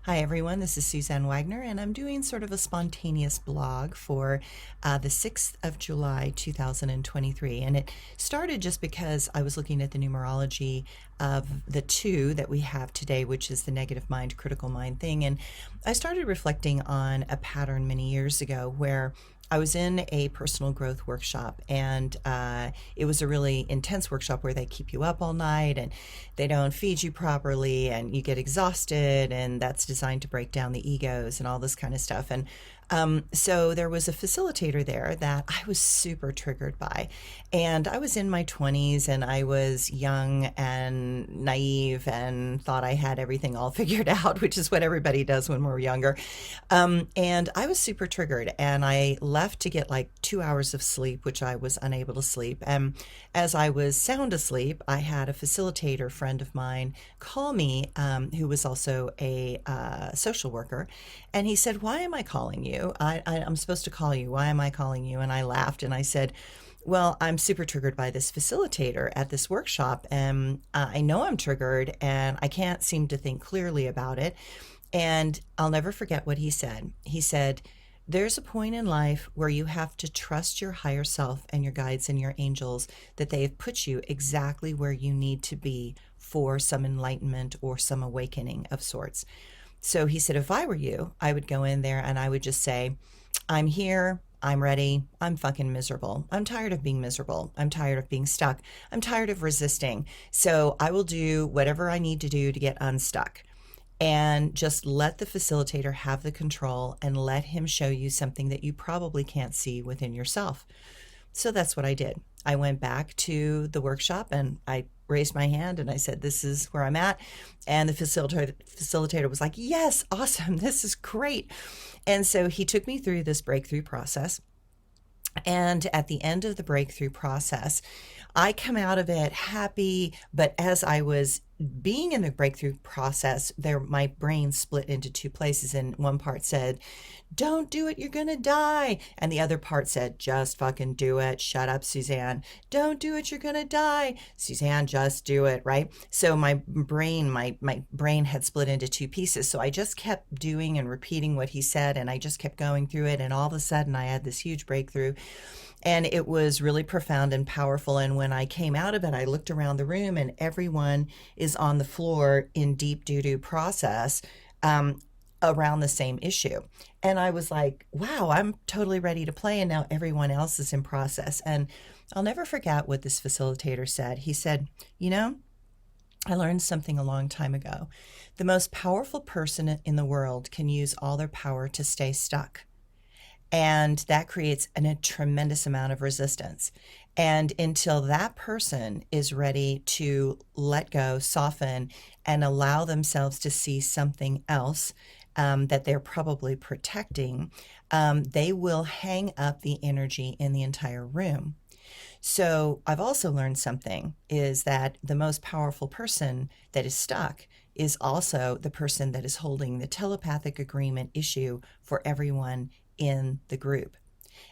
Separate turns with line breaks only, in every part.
Hi, everyone. This is Suzanne Wagner, and I'm doing sort of a spontaneous blog for the 6th of July, 2023. And it started just because I was looking at the numerology of the two that we have today, which is the negative mind, critical mind thing. And I started reflecting on a pattern many years ago where I was in a personal growth workshop, and it was a really intense workshop where they keep you up all night and they don't feed you properly, and you get exhausted, and that's designed to break down the egos and all this kind of stuff. And so there was a facilitator there that I was super triggered by. And I was in my 20s and I was young and naive and thought I had everything all figured out, which is what everybody does when we're younger. And I was super triggered, and I left to get like 2 hours of sleep, which I was unable to sleep. And as I was sound asleep, I had a facilitator friend of mine call me, who was also a social worker. And he said, "Why am I calling you? I'm supposed to call you. Why am I calling you?" And I laughed and I said, "Well, I'm super triggered by this facilitator at this workshop, and I know I'm triggered and I can't seem to think clearly about it." And I'll never forget what he said. He said, "There's a point in life where you have to trust your higher self and your guides and your angels that they have put you exactly where you need to be for some enlightenment or some awakening of sorts." So he said, if I were you, I would go in there and I would just say, "I'm here. I'm ready. I'm fucking miserable. I'm tired of being miserable. I'm tired of being stuck. I'm tired of resisting. So I will do whatever I need to do to get unstuck." And just let the facilitator have the control and let him show you something that you probably can't see within yourself. So that's what I did. I went back to the workshop and I raised my hand and I said, "This is where I'm at." And the facilitator was like, "Yes, awesome. This is great." And so he took me through this breakthrough process. And at the end of the breakthrough process, I come out of it happy, but as I was being in the breakthrough process, my brain split into two places, and one part said, "Don't do it, you're gonna die." And the other part said, "Just fucking do it. Shut up, Suzanne. Don't do it, you're gonna die. Suzanne, just do it," right? So my brain had split into two pieces. So I just kept doing and repeating what he said, and I just kept going through it, and all of a sudden I had this huge breakthrough. And it was really profound and powerful. And when I came out of it, I looked around the room and everyone is on the floor in deep doo-doo process around the same issue. And I was like, wow, I'm totally ready to play. And now everyone else is in process. And I'll never forget what this facilitator said. He said, I learned something a long time ago. The most powerful person in the world can use all their power to stay stuck. And that creates a tremendous amount of resistance. And until that person is ready to let go, soften, and allow themselves to see something else that they're probably protecting, they will hang up the energy in the entire room. So I've also learned something is that the most powerful person that is stuck is also the person that is holding the telepathic agreement issue for everyone in the group.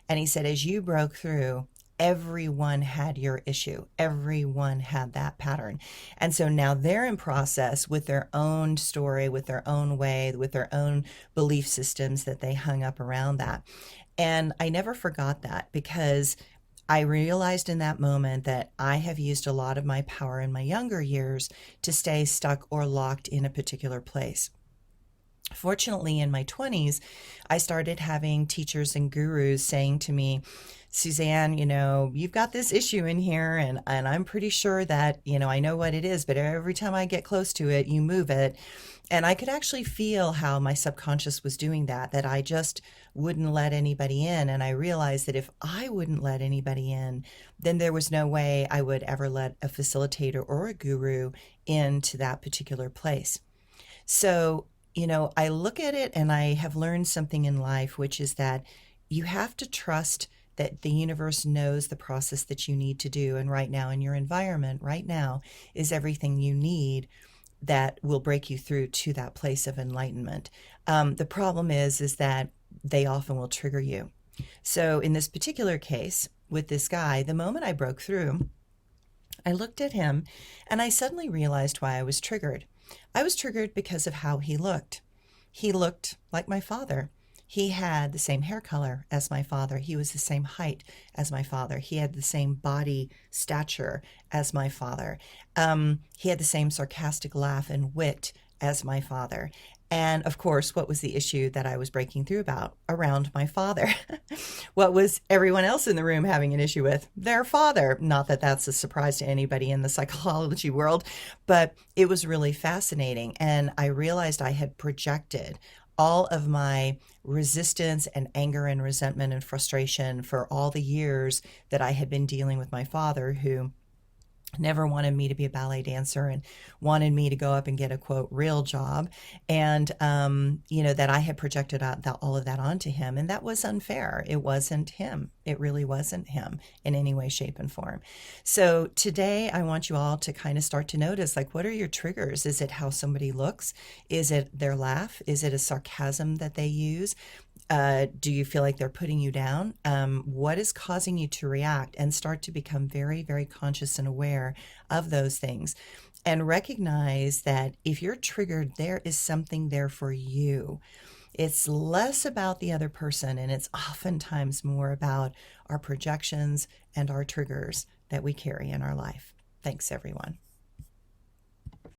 And he said, as you broke through, everyone had your issue. Everyone had that pattern. And so now they're in process with their own story, with their own way, with their own belief systems that they hung up around that. And I never forgot that because I realized in that moment that I have used a lot of my power in my younger years to stay stuck or locked in a particular place. Fortunately, in my 20s, I started having teachers and gurus saying to me, "Suzanne, you've got this issue in here, and I'm pretty sure that, I know what it is, but every time I get close to it, you move it." And I could actually feel how my subconscious was doing that I just wouldn't let anybody in. And I realized that if I wouldn't let anybody in, then there was no way I would ever let a facilitator or a guru into that particular place. So I look at it and I have learned something in life, which is that you have to trust that the universe knows the process that you need to do. And right now in your environment, right now is everything you need that will break you through to that place of enlightenment. The problem is that they often will trigger you. So in this particular case with this guy, the moment I broke through, I looked at him and I suddenly realized why I was triggered. I was triggered because of how he looked. he looked like my father. He had the same hair color as my father. He was the same height as my father. He had the same body stature as my father. He had the same sarcastic laugh and wit as my father. And of course, what was the issue that I was breaking through about around my father? What was everyone else in the room having an issue with? Their father. Not that that's a surprise to anybody in the psychology world, but it was really fascinating. And I realized I had projected all of my resistance and anger and resentment and frustration for all the years that I had been dealing with my father, who never wanted me to be a ballet dancer and wanted me to go up and get a quote real job. And that I had projected out all of that onto him, and that was unfair. It wasn't him. It really wasn't him in any way, shape, and form. So today I want you all to kind of start to notice, like, what are your triggers? Is it how somebody looks? Is it their laugh? Is it a sarcasm that they use? Do you feel like they're putting you down? What is causing you to react? And start to become very, very conscious and aware of those things. And recognize that if you're triggered, there is something there for you. It's less about the other person, and it's oftentimes more about our projections and our triggers that we carry in our life. Thanks, everyone.